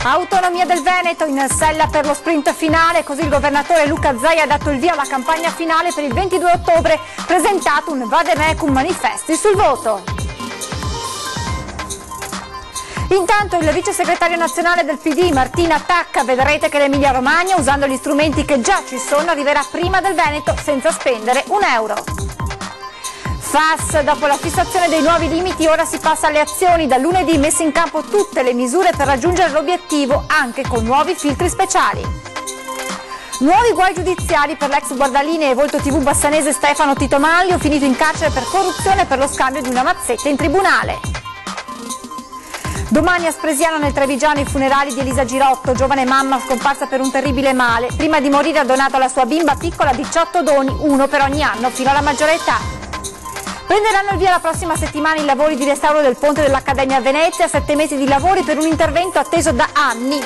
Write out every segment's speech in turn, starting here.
Autonomia del Veneto in sella per lo sprint finale, così il governatore Luca Zaia ha dato il via alla campagna finale per il 22 ottobre, presentato un vademecum manifesti sul voto. Intanto il vice segretario nazionale del PD Martina Tacca, vedrete che l'Emilia Romagna, usando gli strumenti che già ci sono, arriverà prima del Veneto senza spendere un euro. FAS, dopo la fissazione dei nuovi limiti ora si passa alle azioni, da lunedì messe in campo tutte le misure per raggiungere l'obiettivo anche con nuovi filtri speciali. Nuovi guai giudiziari per l'ex guardalinee e Volto TV bassanese Stefano Tito Maglio, finito in carcere per corruzione per lo scambio di una mazzetta in tribunale. Domani a Spresiano nel Trevigiano i funerali di Elisa Girotto, giovane mamma scomparsa per un terribile male. Prima di morire ha donato alla sua bimba piccola 18 doni, uno per ogni anno fino alla maggiore età. Prenderanno il via la prossima settimana i lavori di restauro del ponte dell'Accademia a Venezia, 7 mesi di lavori per un intervento atteso da anni.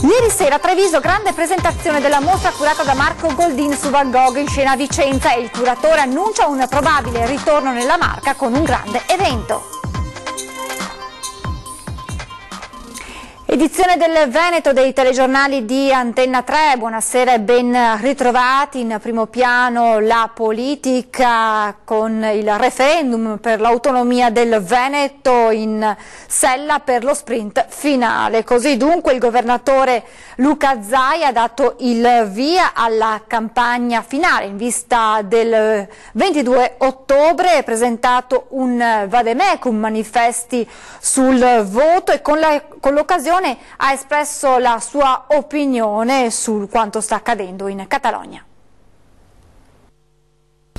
Ieri sera a Treviso, grande presentazione della mostra curata da Marco Goldin su Van Gogh in scena a Vicenza e il curatore annuncia un probabile ritorno nella Marca con un grande evento. Edizione del Veneto dei telegiornali di Antenna 3, buonasera e ben ritrovati. In primo piano la politica con il referendum per l'autonomia del Veneto in sella per lo sprint finale. Così dunque il governatore Luca Zaia ha dato il via alla campagna finale in vista del 22 ottobre, ha presentato un vademecum manifesti sul voto e con l'occasione ha espresso la sua opinione su quanto sta accadendo in Catalogna.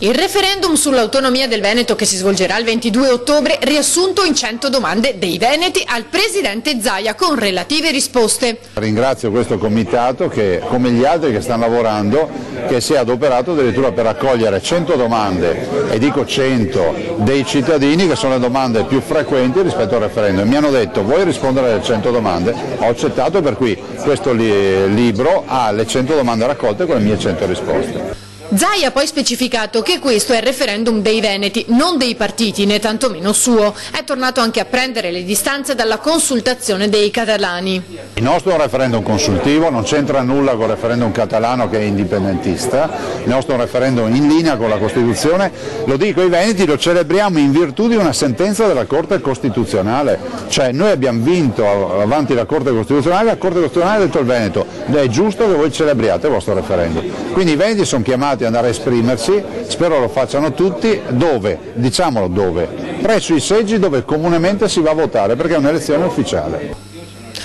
Il referendum sull'autonomia del Veneto che si svolgerà il 22 ottobre riassunto in 100 domande dei veneti al presidente Zaia con relative risposte. Ringrazio questo comitato che, come gli altri che stanno lavorando, che si è adoperato addirittura per raccogliere 100 domande, e dico 100, dei cittadini, che sono le domande più frequenti rispetto al referendum. Mi hanno detto: vuoi rispondere alle 100 domande? Ho accettato, per cui questo libro ha le 100 domande raccolte con le mie 100 risposte. Zaia ha poi specificato che questo è il referendum dei veneti, non dei partiti, né tantomeno suo. È tornato anche a prendere le distanze dalla consultazione dei catalani. Il nostro è un referendum consultivo, non c'entra nulla con il referendum catalano che è indipendentista, il nostro è un referendum in linea con la Costituzione, lo dico ai veneti, lo celebriamo in virtù di una sentenza della Corte Costituzionale, cioè noi abbiamo vinto avanti la Corte Costituzionale, la Corte Costituzionale ha detto al Veneto: è giusto che voi celebriate il vostro referendum. Quindi i veneti sono chiamati ad andare a esprimersi, spero lo facciano tutti. Dove? Diciamolo dove. Presso i seggi dove comunemente si va a votare, perché è un'elezione ufficiale.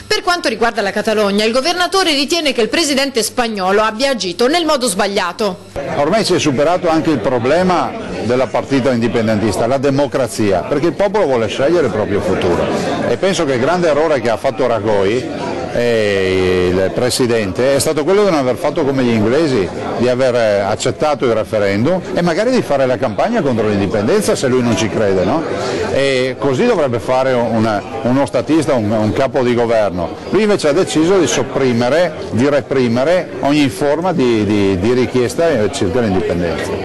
Per quanto riguarda la Catalogna, il governatore ritiene che il presidente spagnolo abbia agito nel modo sbagliato. Ormai si è superato anche il problema della partita indipendentista, la democrazia, perché il popolo vuole scegliere il proprio futuro, e penso che il grande errore che ha fatto Rajoy, il presidente, è stato quello di non aver fatto come gli inglesi, di aver accettato il referendum e magari di fare la campagna contro l'indipendenza se lui non ci crede, no? E così dovrebbe fare uno statista, un capo di governo. Lui invece ha deciso di sopprimere, di reprimere ogni forma di richiesta circa l'indipendenza.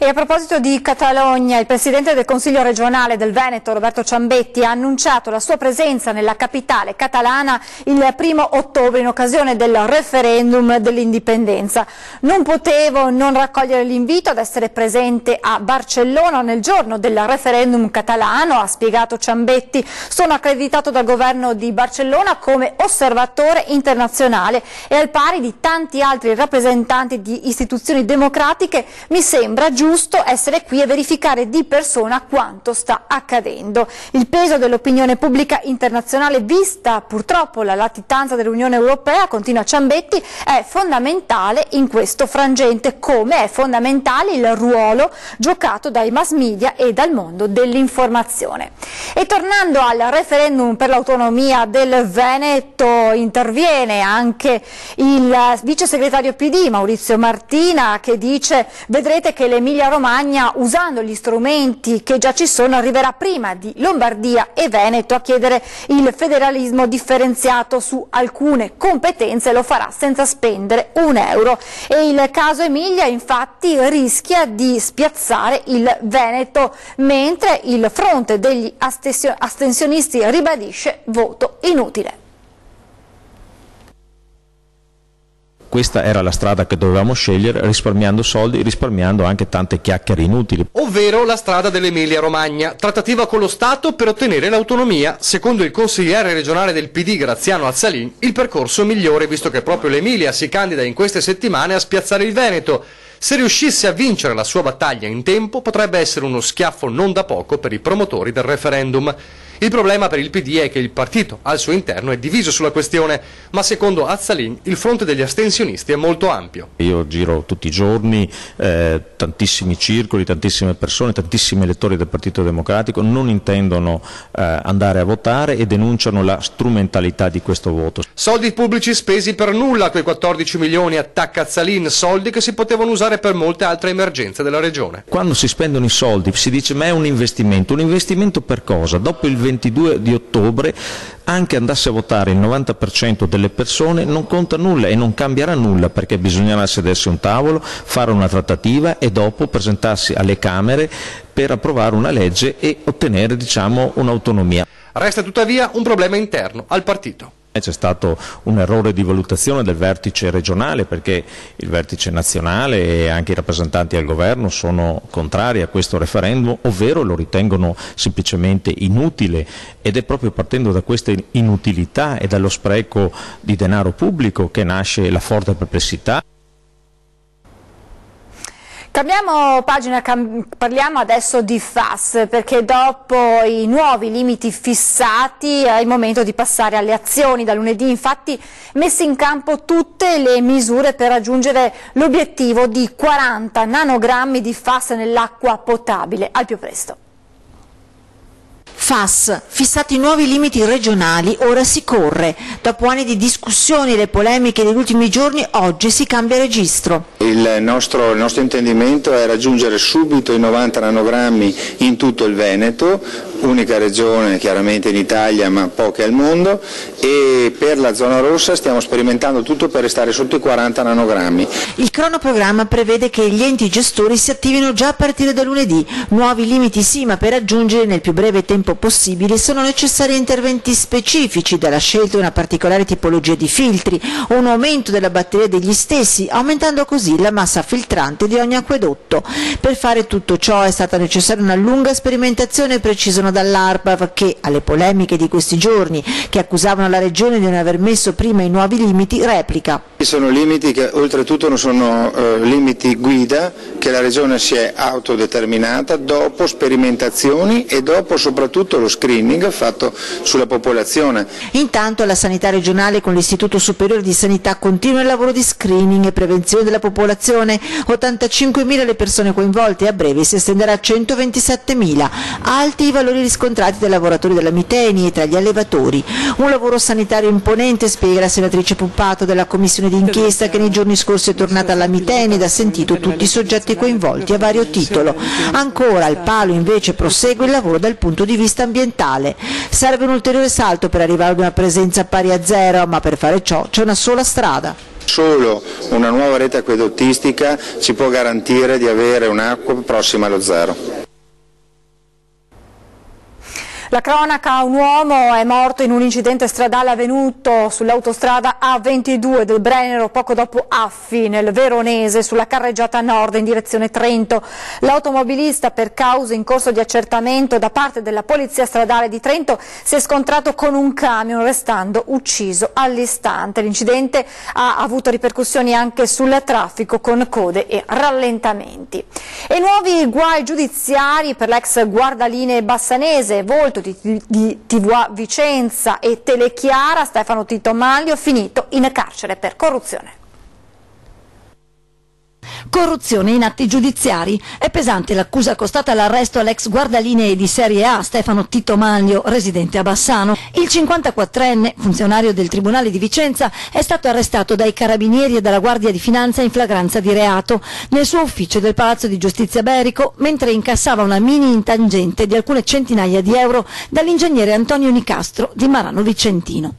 E a proposito di Catalogna, il Presidente del Consiglio regionale del Veneto, Roberto Ciambetti, ha annunciato la sua presenza nella capitale catalana il 1° ottobre in occasione del referendum dell'indipendenza. Non potevo non raccogliere l'invito ad essere presente a Barcellona nel giorno del referendum catalano, ha spiegato Ciambetti. Sono accreditato dal governo di Barcellona come osservatore internazionale e al pari di tanti altri rappresentanti di istituzioni democratiche mi sembra giusto essere qui e verificare di persona quanto sta accadendo. Il peso dell'opinione pubblica internazionale, vista purtroppo la latitanza dell'Unione Europea, continua Ciambetti, è fondamentale in questo frangente, come è fondamentale il ruolo giocato dai mass media e dal mondo dell'informazione. E tornando al referendum per l'autonomia del Veneto, interviene anche il vice segretario PD Maurizio Martina, che dice: vedrete che l'Emilia Emilia-Romagna, usando gli strumenti che già ci sono, arriverà prima di Lombardia e Veneto a chiedere il federalismo differenziato su alcune competenze, lo farà senza spendere un euro. E il caso Emilia infatti rischia di spiazzare il Veneto, mentre il fronte degli astensionisti ribadisce voto inutile. Questa era la strada che dovevamo scegliere, risparmiando soldi, risparmiando anche tante chiacchiere inutili. Ovvero la strada dell'Emilia-Romagna, trattativa con lo Stato per ottenere l'autonomia. Secondo il consigliere regionale del PD Graziano Azzalin, il percorso migliore, visto che proprio l'Emilia si candida in queste settimane a spiazzare il Veneto. Se riuscisse a vincere la sua battaglia in tempo, potrebbe essere uno schiaffo non da poco per i promotori del referendum. Il problema per il PD è che il partito al suo interno è diviso sulla questione, ma secondo Azzalin il fronte degli astensionisti è molto ampio. Io giro tutti i giorni, tantissimi circoli, tantissime persone, tantissimi elettori del Partito Democratico non intendono andare a votare e denunciano la strumentalità di questo voto. Soldi pubblici spesi per nulla, quei 14 milioni attacca Azzalin, soldi che si potevano usare per molte altre emergenze della regione. Quando si spendono i soldi si dice ma è un investimento per cosa? Dopo il 22 di ottobre anche andasse a votare il 90% delle persone non conta nulla e non cambierà nulla, perché bisognerà sedersi a un tavolo, fare una trattativa e dopo presentarsi alle Camere per approvare una legge e ottenere, diciamo, un'autonomia. Resta tuttavia un problema interno al partito. C'è stato un errore di valutazione del vertice regionale, perché il vertice nazionale e anche i rappresentanti al governo sono contrari a questo referendum, ovvero lo ritengono semplicemente inutile, ed è proprio partendo da questa inutilità e dallo spreco di denaro pubblico che nasce la forte perplessità. Cambiamo pagina, parliamo adesso di FAS, perché dopo i nuovi limiti fissati è il momento di passare alle azioni. Da lunedì infatti messe in campo tutte le misure per raggiungere l'obiettivo di 40 nanogrammi di FAS nell'acqua potabile al più presto. FAS, fissati i nuovi limiti regionali, ora si corre. Dopo anni di discussioni e le polemiche degli ultimi giorni, oggi si cambia registro. Il nostro intendimento è raggiungere subito i 90 nanogrammi in tutto il Veneto, unica regione chiaramente in Italia ma poche al mondo, e per la zona rossa stiamo sperimentando tutto per restare sotto i 40 nanogrammi. Il cronoprogramma prevede che gli enti gestori si attivino già a partire da lunedì. Nuovi limiti sì, ma per raggiungere nel più breve tempo possibile sono necessari interventi specifici, dalla scelta di una particolare tipologia di filtri o un aumento della batteria degli stessi, aumentando così la massa filtrante di ogni acquedotto. Per fare tutto ciò è stata necessaria una lunga sperimentazione, precisano dall'ARPAV, che alle polemiche di questi giorni che accusavano la Regione di non aver messo prima i nuovi limiti replica. Sono limiti che oltretutto non sono limiti guida, che la Regione si è autodeterminata dopo sperimentazioni e dopo soprattutto lo screening fatto sulla popolazione. Intanto la sanità regionale con l'Istituto Superiore di Sanità continua il lavoro di screening e prevenzione della popolazione. 85.000 le persone coinvolte e a breve si estenderà a 127.000. Alti i valori riscontrati dai lavoratori della Miteni e tra gli allevatori. Un lavoro sanitario imponente, spiega la senatrice Puppato della commissione d'inchiesta, che nei giorni scorsi è tornata alla Miteni ed ha sentito tutti i soggetti coinvolti a vario titolo. Ancora al palo invece prosegue il lavoro dal punto di vista ambientale. Serve un ulteriore salto per arrivare ad una presenza pari a zero, ma per fare ciò c'è una sola strada. Solo una nuova rete acquedottistica ci può garantire di avere un'acqua prossima allo zero. La cronaca: un uomo è morto in un incidente stradale avvenuto sull'autostrada A22 del Brennero poco dopo Affi, nel Veronese, sulla carreggiata nord in direzione Trento. L'automobilista, per cause in corso di accertamento da parte della Polizia Stradale di Trento, si è scontrato con un camion, restando ucciso all'istante. L'incidente ha avuto ripercussioni anche sul traffico, con code e rallentamenti. E nuovi guai giudiziari per l'ex guardalinee bassanese, volto di TVA Vicenza e Telechiara. Stefano Tito Manlio, finito in carcere per corruzione. Corruzione in atti giudiziari. È pesante l'accusa costata all'arresto all'ex guardalinee di Serie A Stefano Tito Manlio, residente a Bassano. Il 54enne, funzionario del Tribunale di Vicenza, è stato arrestato dai Carabinieri e dalla Guardia di Finanza in flagranza di reato nel suo ufficio del Palazzo di Giustizia Berico, mentre incassava una mini intangente di alcune centinaia di euro dall'ingegnere Antonio Nicastro di Marano Vicentino.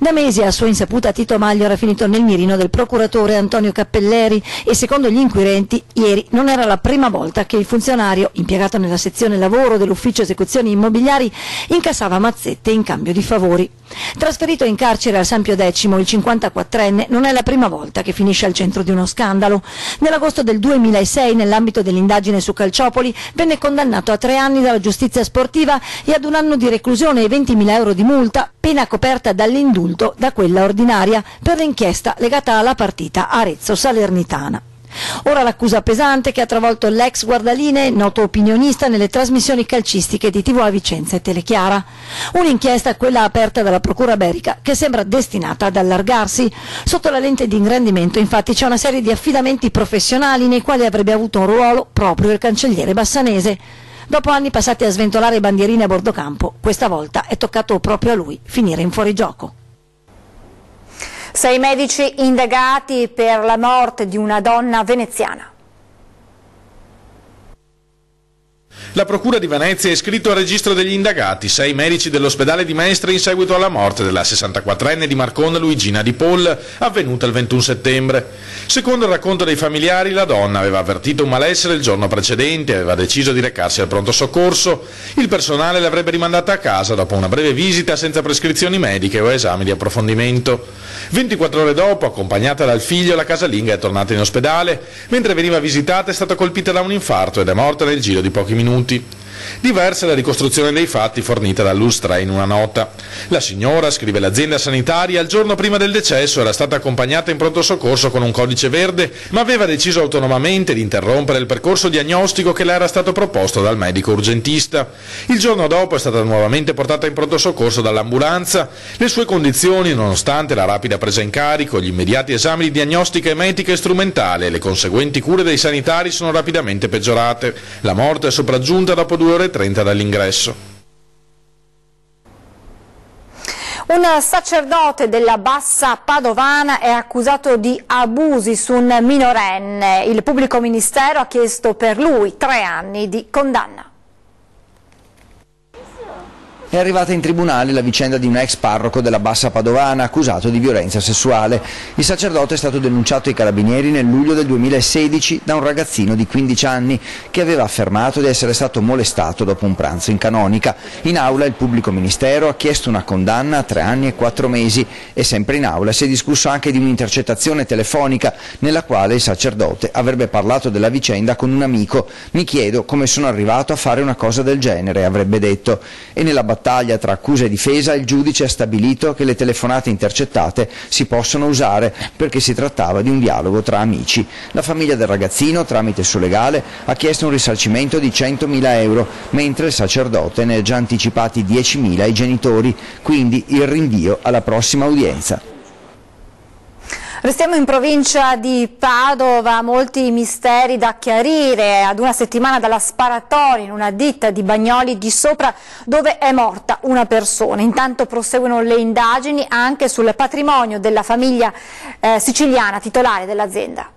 Da mesi a sua insaputa Tito Manlio era finito nel mirino del procuratore Antonio Cappelleri e secondo gli inquirenti ieri non era la prima volta che il funzionario, impiegato nella sezione lavoro dell'ufficio esecuzioni immobiliari, incassava mazzette in cambio di favori. Trasferito in carcere al San Pio X, il 54enne non è la prima volta che finisce al centro di uno scandalo. Nell'agosto del 2006, nell'ambito dell'indagine su Calciopoli, venne condannato a 3 anni dalla giustizia sportiva e ad 1 anno di reclusione e 20.000 euro di multa, pena coperta dall'indulto da quella ordinaria per l'inchiesta legata alla partita Arezzo-Salernitana. Ora l'accusa pesante che ha travolto l'ex guardalinee, noto opinionista nelle trasmissioni calcistiche di TVA Vicenza e Telechiara. Un'inchiesta, quella aperta dalla Procura Berica, che sembra destinata ad allargarsi. Sotto la lente di ingrandimento, infatti, c'è una serie di affidamenti professionali nei quali avrebbe avuto un ruolo proprio il cancelliere bassanese. Dopo anni passati a sventolare bandierine a bordo campo, questa volta è toccato proprio a lui finire in fuorigioco. 6 medici indagati per la morte di una donna veneziana. La Procura di Venezia ha iscritto al registro degli indagati 6 medici dell'ospedale di Mestre in seguito alla morte della 64enne di Marcona Luigina Di Paul, avvenuta il 21 settembre. Secondo il racconto dei familiari, la donna aveva avvertito un malessere il giorno precedente e aveva deciso di recarsi al pronto soccorso. Il personale l'avrebbe rimandata a casa dopo una breve visita senza prescrizioni mediche o esami di approfondimento. 24 ore dopo, accompagnata dal figlio, la casalinga è tornata in ospedale. Mentre veniva visitata è stata colpita da un infarto ed è morta nel giro di pochi minuti. Diversa è la ricostruzione dei fatti fornita dall'Ustra in una nota. La signora, scrive l'azienda sanitaria, il giorno prima del decesso era stata accompagnata in pronto soccorso con un codice verde, ma aveva deciso autonomamente di interrompere il percorso diagnostico che le era stato proposto dal medico urgentista. Il giorno dopo è stata nuovamente portata in pronto soccorso dall'ambulanza. Le sue condizioni, nonostante la rapida presa in carico, gli immediati esami di diagnostica emetica e strumentale e le conseguenti cure dei sanitari sono rapidamente peggiorate. La morte è sopraggiunta dopo 2 ore e 30 dall'ingresso. Un sacerdote della Bassa Padovana è accusato di abusi su un minorenne. Il pubblico ministero ha chiesto per lui 3 anni di condanna. È arrivata in tribunale la vicenda di un ex parroco della Bassa Padovana accusato di violenza sessuale. Il sacerdote è stato denunciato ai carabinieri nel luglio del 2016 da un ragazzino di 15 anni che aveva affermato di essere stato molestato dopo un pranzo in canonica. In aula il pubblico ministero ha chiesto una condanna a 3 anni e 4 mesi e sempre in aula si è discusso anche di un'intercettazione telefonica nella quale il sacerdote avrebbe parlato della vicenda con un amico. Mi chiedo come sono arrivato a fare una cosa del genere, avrebbe detto. E nella battaglia tra accusa e difesa il giudice ha stabilito che le telefonate intercettate si possono usare perché si trattava di un dialogo tra amici. La famiglia del ragazzino, tramite il suo legale, ha chiesto un risarcimento di 100.000 euro, mentre il sacerdote ne ha già anticipati 10.000 ai genitori, quindi il rinvio alla prossima udienza. Restiamo in provincia di Padova, molti misteri da chiarire ad una settimana dalla sparatoria in una ditta di Bagnoli di Sopra dove è morta una persona. Intanto proseguono le indagini anche sul patrimonio della famiglia siciliana titolare dell'azienda.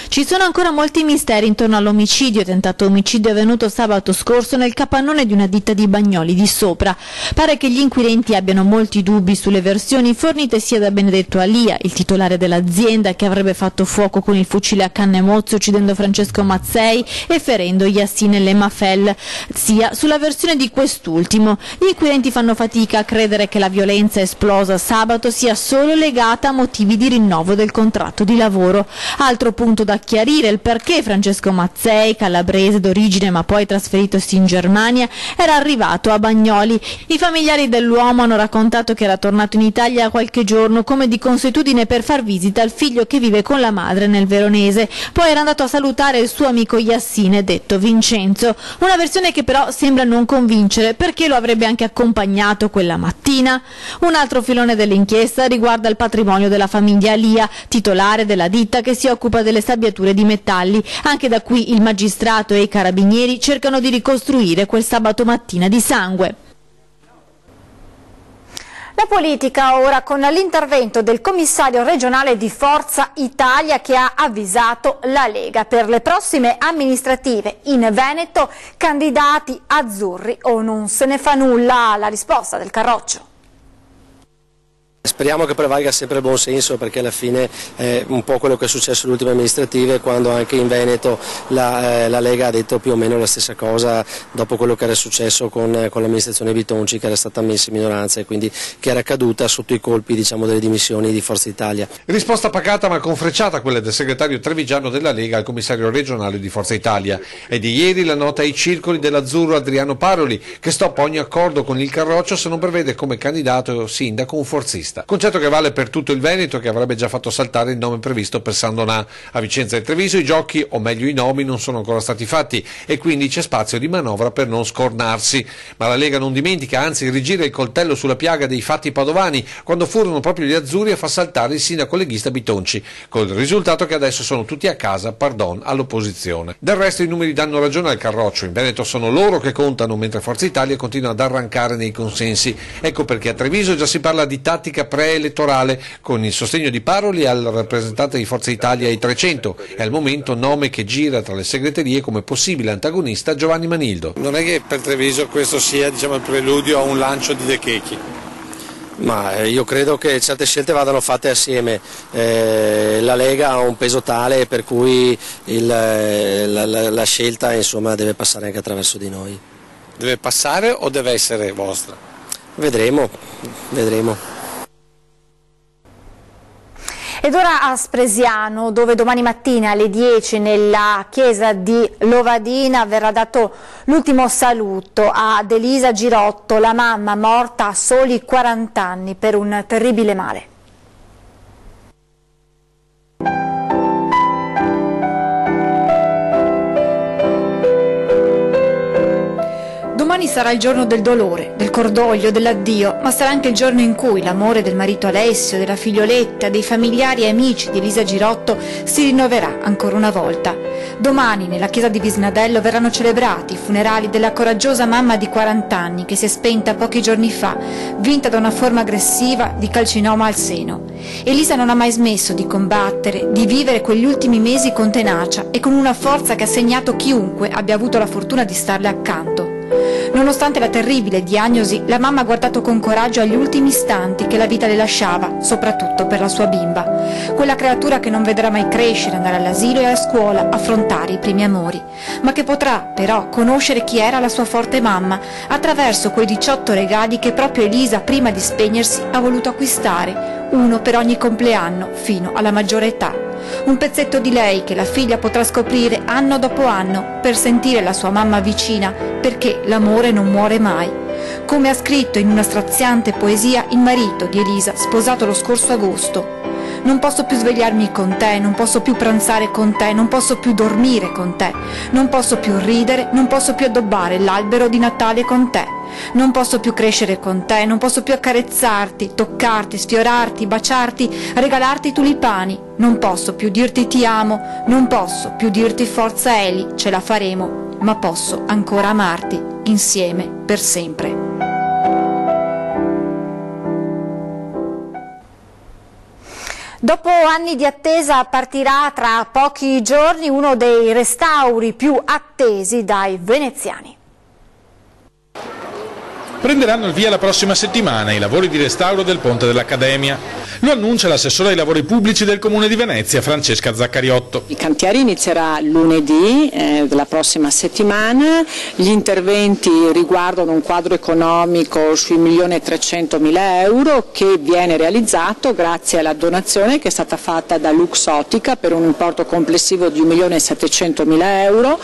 Ci sono ancora molti misteri intorno all'omicidio, tentato omicidio avvenuto sabato scorso nel capannone di una ditta di Bagnoli di Sopra. Pare che gli inquirenti abbiano molti dubbi sulle versioni fornite sia da Benedetto Alia, il titolare dell'azienda che avrebbe fatto fuoco con il fucile a canne e mozzo uccidendo Francesco Mazzei e ferendo Yassine Lemafel, sia sulla versione di quest'ultimo. Gli inquirenti fanno fatica a credere che la violenza esplosa sabato sia solo legata a motivi di rinnovo del contratto di lavoro. Altro punto da chiarire il perché Francesco Mazzei, calabrese d'origine ma poi trasferitosi in Germania, era arrivato a Bagnoli. I familiari dell'uomo hanno raccontato che era tornato in Italia qualche giorno come di consuetudine per far visita al figlio che vive con la madre nel Veronese. Poi era andato a salutare il suo amico Yassine, detto Vincenzo. Una versione che però sembra non convincere, perché lo avrebbe anche accompagnato quella mattina. Un altro filone dell'inchiesta riguarda il patrimonio della famiglia Alia, titolare della ditta che si occupa delle sabbiature di metalli. Anche da qui il magistrato e i carabinieri cercano di ricostruire quel sabato mattina di sangue. La politica ora con l'intervento del commissario regionale di Forza Italia che ha avvisato la Lega per le prossime amministrative in Veneto, candidati azzurri o non se ne fa nulla, la risposta del Carroccio. Speriamo che prevalga sempre il buon senso, perché alla fine è un po' quello che è successo alle ultime amministrative, quando anche in Veneto la Lega ha detto più o meno la stessa cosa dopo quello che era successo con l'amministrazione Bitonci, che era stata messa in minoranza e quindi che era caduta sotto i colpi, diciamo, delle dimissioni di Forza Italia. Risposta pacata ma confrecciata quella del segretario trevigiano della Lega al commissario regionale di Forza Italia. È di ieri la nota ai circoli dell'azzurro Adriano Paroli, che stoppa ogni accordo con il Carroccio se non prevede come candidato sindaco un forzista. Concetto che vale per tutto il Veneto, che avrebbe già fatto saltare il nome previsto per Sandonà. A Vicenza e Treviso i giochi, o meglio i nomi, non sono ancora stati fatti e quindi c'è spazio di manovra per non scornarsi. Ma la Lega non dimentica, anzi rigira il coltello sulla piaga dei fatti padovani, quando furono proprio gli azzurri a far saltare il sindaco leghista Bitonci, col risultato che adesso sono tutti a casa, pardon, all'opposizione. Del resto i numeri danno ragione al Carroccio, in Veneto sono loro che contano, mentre Forza Italia continua ad arrancare nei consensi. Ecco perché a Treviso già si parla di tattica preelettorale, con il sostegno di Paroli al rappresentante di Forza Italia ai 300 e al momento nome che gira tra le segreterie come possibile antagonista Giovanni Manildo. Non è che per Treviso questo sia, diciamo, il preludio a un lancio di De Checchi? Ma io credo che certe scelte vadano fatte assieme. La Lega ha un peso tale per cui la scelta, insomma, deve passare anche attraverso di noi. Deve passare o deve essere vostra? Vedremo. Ed ora a Spresiano, dove domani mattina alle 10 nella chiesa di Lovadina verrà dato l'ultimo saluto ad Elisa Girotto, la mamma morta a soli 40 anni per un terribile male. Domani sarà il giorno del dolore, del cordoglio, dell'addio, ma sarà anche il giorno in cui l'amore del marito Alessio, della figlioletta, dei familiari e amici di Elisa Girotto si rinnoverà ancora una volta. Domani nella chiesa di Visnadello verranno celebrati i funerali della coraggiosa mamma di 40 anni che si è spenta pochi giorni fa, vinta da una forma aggressiva di carcinoma al seno. Elisa non ha mai smesso di combattere, di vivere quegli ultimi mesi con tenacia e con una forza che ha segnato chiunque abbia avuto la fortuna di starle accanto. Nonostante la terribile diagnosi, la mamma ha guardato con coraggio agli ultimi istanti che la vita le lasciava, soprattutto per la sua bimba. Quella creatura che non vedrà mai crescere, andare all'asilo e a scuola, affrontare i primi amori, ma che potrà però conoscere chi era la sua forte mamma attraverso quei 18 regali che proprio Elisa, prima di spegnersi, ha voluto acquistare, uno per ogni compleanno fino alla maggiore età. Un pezzetto di lei che la figlia potrà scoprire anno dopo anno per sentire la sua mamma vicina, perché l'amore non muore mai. Come ha scritto in una straziante poesia il marito di Elisa, sposato lo scorso agosto. Non posso più svegliarmi con te, non posso più pranzare con te, non posso più dormire con te, non posso più ridere, non posso più addobbare l'albero di Natale con te. Non posso più crescere con te, non posso più accarezzarti, toccarti, sfiorarti, baciarti, regalarti tulipani. Non posso più dirti ti amo, non posso più dirti forza Eli, ce la faremo, ma posso ancora amarti, insieme per sempre. Dopo anni di attesa partirà tra pochi giorni uno dei restauri più attesi dai veneziani. Prenderanno il via la prossima settimana i lavori di restauro del ponte dell'Accademia. Lo annuncia l'assessore ai lavori pubblici del Comune di Venezia, Francesca Zaccariotto. Il cantiere inizierà lunedì della prossima settimana, gli interventi riguardano un quadro economico sui 1.300.000 euro che viene realizzato grazie alla donazione che è stata fatta da Luxottica per un importo complessivo di 1.700.000 euro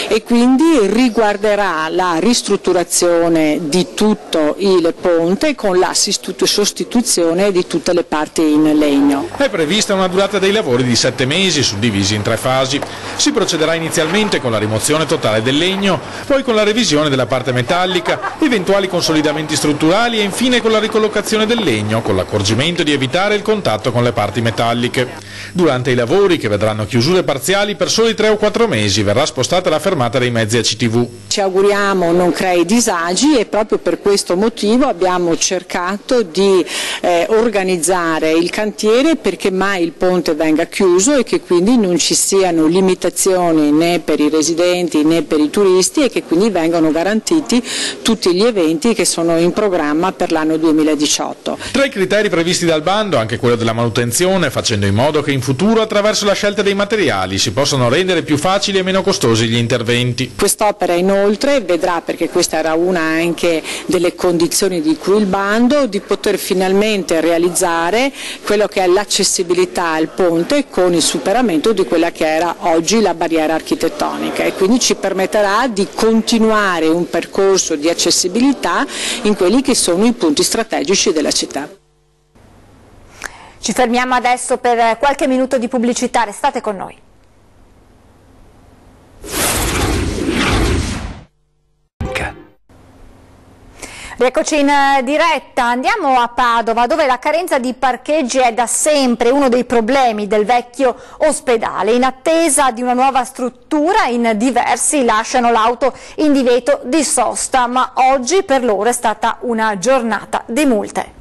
e quindi riguarderà la ristrutturazione di tutto il ponte con la sostituzione di tutte le parti in legno. È prevista una durata dei lavori di 7 mesi, suddivisi in 3 fasi. Si procederà inizialmente con la rimozione totale del legno, poi con la revisione della parte metallica, eventuali consolidamenti strutturali e infine con la ricollocazione del legno, con l'accorgimento di evitare il contatto con le parti metalliche. Durante i lavori, che vedranno chiusure parziali per soli 3 o 4 mesi, verrà spostata la fermata dei mezzi ACTV. Ci auguriamo non crei disagi e proprio per questo motivo abbiamo cercato di organizzare il cantiere perché mai il ponte venga chiuso e che quindi non ci siano limitazioni né per i residenti né per i turisti e che quindi vengano garantiti tutti gli eventi che sono in programma per l'anno 2018. Tra i criteri previsti dal bando anche quello della manutenzione, facendo in modo che in futuro attraverso la scelta dei materiali si possano rendere più facili e meno costosi gli interventi. Quest'opera inoltre vedrà, perché questa era una anche delle condizioni di cui il bando, di poter finalmente realizzare quello che è l'accessibilità al ponte con il superamento di quella che era oggi la barriera architettonica e quindi ci permetterà di continuare un percorso di accessibilità in quelli che sono i punti strategici della città. Ci fermiamo adesso per qualche minuto di pubblicità, restate con noi. Rieccoci in diretta, andiamo a Padova dove la carenza di parcheggi è da sempre uno dei problemi del vecchio ospedale. In attesa di una nuova struttura in diversi lasciano l'auto in divieto di sosta, ma oggi per loro è stata una giornata di multe.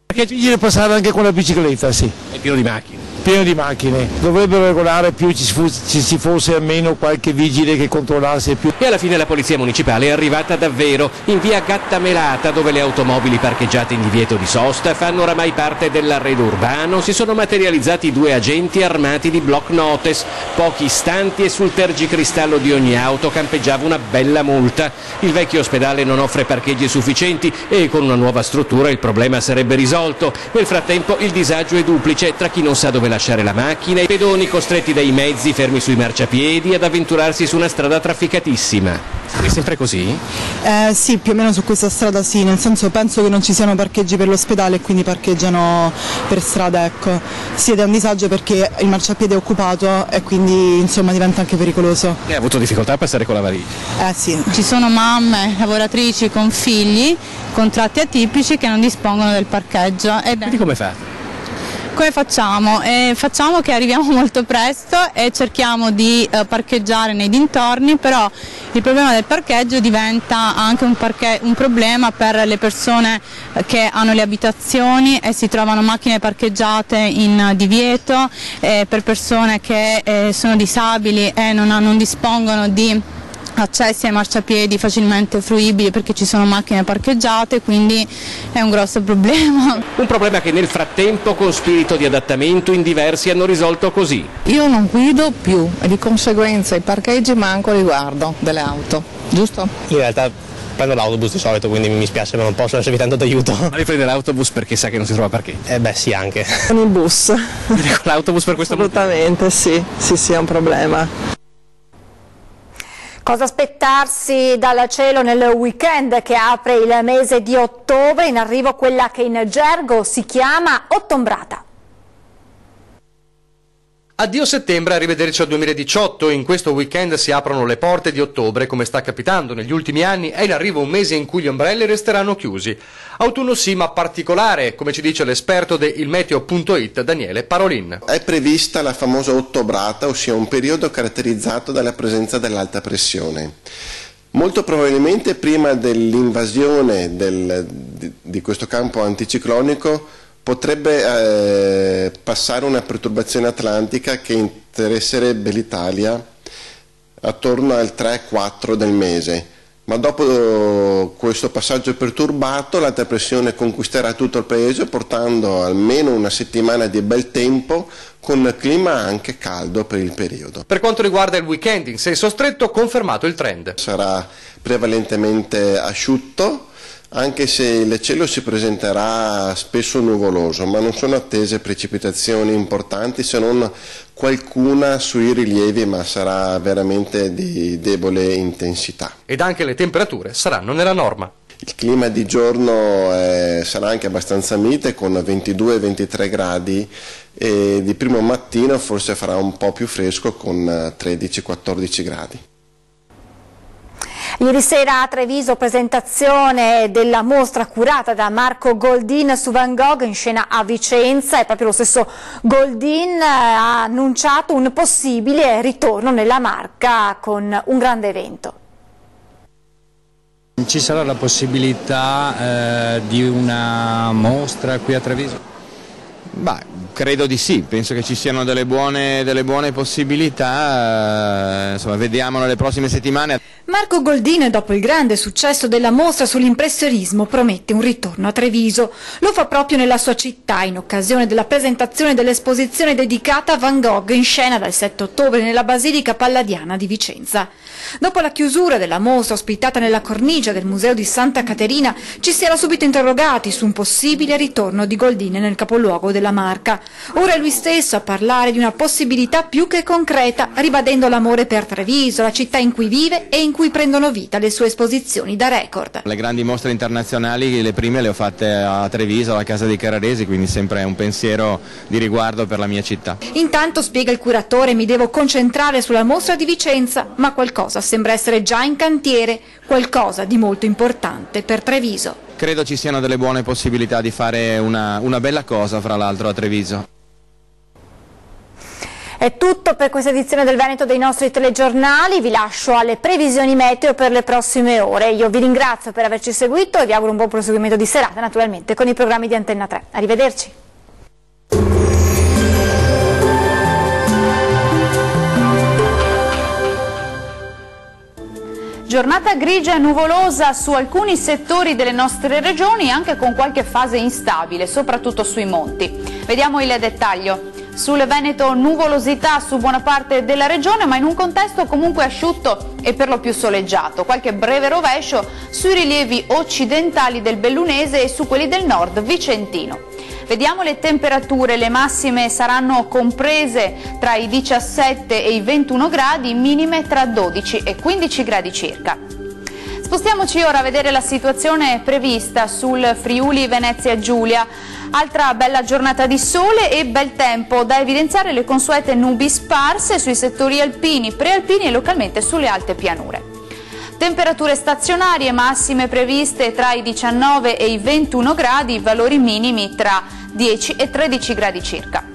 Perché gli passare anche con la bicicletta, sì. È pieno di macchine. Pieno di macchine, dovrebbero regolare più, ci fosse almeno qualche vigile che controllasse più. E alla fine la polizia municipale è arrivata davvero in via Gattamelata, dove le automobili parcheggiate in divieto di sosta fanno oramai parte dell'arredo urbano. Si sono materializzati 2 agenti armati di block notice. Pochi istanti e sul tergicristallo di ogni auto campeggiava una bella multa. Il vecchio ospedale non offre parcheggi sufficienti e con una nuova struttura il problema sarebbe risolto. Nel frattempo il disagio è duplice tra chi non sa dove lasciare la macchina e i pedoni costretti dai mezzi fermi sui marciapiedi ad avventurarsi su una strada trafficatissima. È sempre così? Sì, più o meno su questa strada sì, nel senso penso che non ci siano parcheggi per l'ospedale e quindi parcheggiano per strada, ecco. Sì, ed è un disagio perché il marciapiede è occupato e quindi insomma diventa anche pericoloso. E ha avuto difficoltà a passare con la valigia? Sì. Ci sono mamme, lavoratrici con figli, contratti atipici che non dispongono del parcheggio. Quindi come fa? Come facciamo? Facciamo che arriviamo molto presto e cerchiamo di parcheggiare nei dintorni, però il problema del parcheggio diventa anche un problema per le persone che hanno le abitazioni e si trovano macchine parcheggiate in divieto, per persone che sono disabili e non dispongono di accessi ai marciapiedi facilmente fruibili perché ci sono macchine parcheggiate, quindi è un grosso problema. Un problema che nel frattempo con spirito di adattamento in diversi hanno risolto così. Io non guido più e di conseguenza i parcheggi manco li guardo delle auto, giusto? In realtà prendo l'autobus di solito, quindi mi spiace ma non posso esservi tanto d'aiuto. Ma lei prende l'autobus perché sa che non si trova parcheggio? Beh sì, anche. Con il bus. Con l'autobus per questo motivo? Assolutamente sì, è un problema. Cosa aspettarsi dal cielo nel weekend che apre il mese di ottobre? In arrivo quella che in gergo si chiama ottombrata. Addio settembre, arrivederci al 2018, in questo weekend si aprono le porte di ottobre, come sta capitando negli ultimi anni, è in arrivo un mese in cui gli ombrelli resteranno chiusi. Autunno sì, ma particolare, come ci dice l'esperto di ilmeteo.it Daniele Parolin. È prevista la famosa ottobrata, ossia un periodo caratterizzato dalla presenza dell'alta pressione. Molto probabilmente prima dell'invasione di questo campo anticiclonico potrebbe passare una perturbazione atlantica che interesserebbe l'Italia attorno al 3-4 del mese. Ma dopo questo passaggio perturbato l'alta pressione conquisterà tutto il paese, portando almeno una settimana di bel tempo con clima anche caldo per il periodo. Per quanto riguarda il weekend in senso stretto, confermato il trend. Sarà prevalentemente asciutto, anche se il cielo si presenterà spesso nuvoloso, ma non sono attese precipitazioni importanti, se non qualcuna sui rilievi, ma sarà veramente di debole intensità. Ed anche le temperature saranno nella norma. Il clima di giorno sarà anche abbastanza mite, con 22-23 gradi, e di primo mattino forse farà un po' più fresco con 13-14 gradi. Ieri sera a Treviso presentazione della mostra curata da Marco Goldin su Van Gogh in scena a Vicenza, e proprio lo stesso Goldin ha annunciato un possibile ritorno nella Marca con un grande evento. Ci sarà la possibilità di una mostra qui a Treviso? Credo di sì, penso che ci siano delle buone possibilità, insomma, vediamo nelle prossime settimane. Marco Goldin, dopo il grande successo della mostra sull'impressionismo, promette un ritorno a Treviso. Lo fa proprio nella sua città, in occasione della presentazione dell'esposizione dedicata a Van Gogh in scena dal 7 ottobre nella Basilica Palladiana di Vicenza. Dopo la chiusura della mostra ospitata nella cornice del Museo di Santa Caterina, ci si era subito interrogati su un possibile ritorno di Goldin nel capoluogo della Marca. Ora è lui stesso a parlare di una possibilità più che concreta, ribadendo l'amore per Treviso, la città in cui vive e in cui prendono vita le sue esposizioni da record. Le grandi mostre internazionali, le prime le ho fatte a Treviso, alla casa dei Carraresi, quindi sempre un pensiero di riguardo per la mia città. Intanto, spiega il curatore, mi devo concentrare sulla mostra di Vicenza, ma qualcosa sembra essere già in cantiere, qualcosa di molto importante per Treviso. Credo ci siano delle buone possibilità di fare una bella cosa, fra l'altro, a Treviso. È tutto per questa edizione del Veneto dei nostri telegiornali, vi lascio alle previsioni meteo per le prossime ore. Io vi ringrazio per averci seguito e vi auguro un buon proseguimento di serata, naturalmente con i programmi di Antenna 3. Arrivederci. Giornata grigia e nuvolosa su alcuni settori delle nostre regioni, anche con qualche fase instabile, soprattutto sui monti. Vediamo il dettaglio. Sul Veneto nuvolosità su buona parte della regione, ma in un contesto comunque asciutto e per lo più soleggiato. Qualche breve rovescio sui rilievi occidentali del Bellunese e su quelli del nord vicentino. Vediamo le temperature, le massime saranno comprese tra i 17 e i 21 gradi, minime tra 12 e 15 gradi circa. Spostiamoci ora a vedere la situazione prevista sul Friuli Venezia Giulia. Altra bella giornata di sole e bel tempo, da evidenziare le consuete nubi sparse sui settori alpini, prealpini e localmente sulle alte pianure. Temperature stazionarie, massime previste tra i 19 e i 21 gradi, valori minimi tra 10 e 13 gradi circa.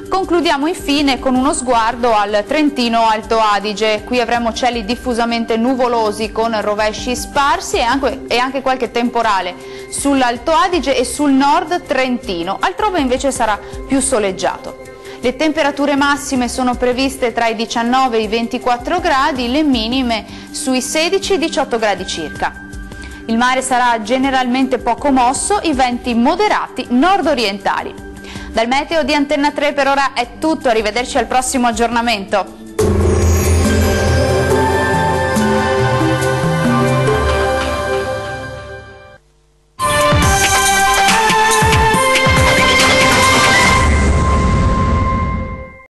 Concludiamo infine con uno sguardo al Trentino Alto Adige. Qui avremo cieli diffusamente nuvolosi con rovesci sparsi e anche qualche temporale sull'Alto Adige e sul nord trentino, altrove invece sarà più soleggiato. Le temperature massime sono previste tra i 19 e i 24 gradi, le minime sui 16 e 18 gradi circa. Il mare sarà generalmente poco mosso, i venti moderati nord-orientali. Dal meteo di Antenna 3 per ora è tutto, arrivederci al prossimo aggiornamento.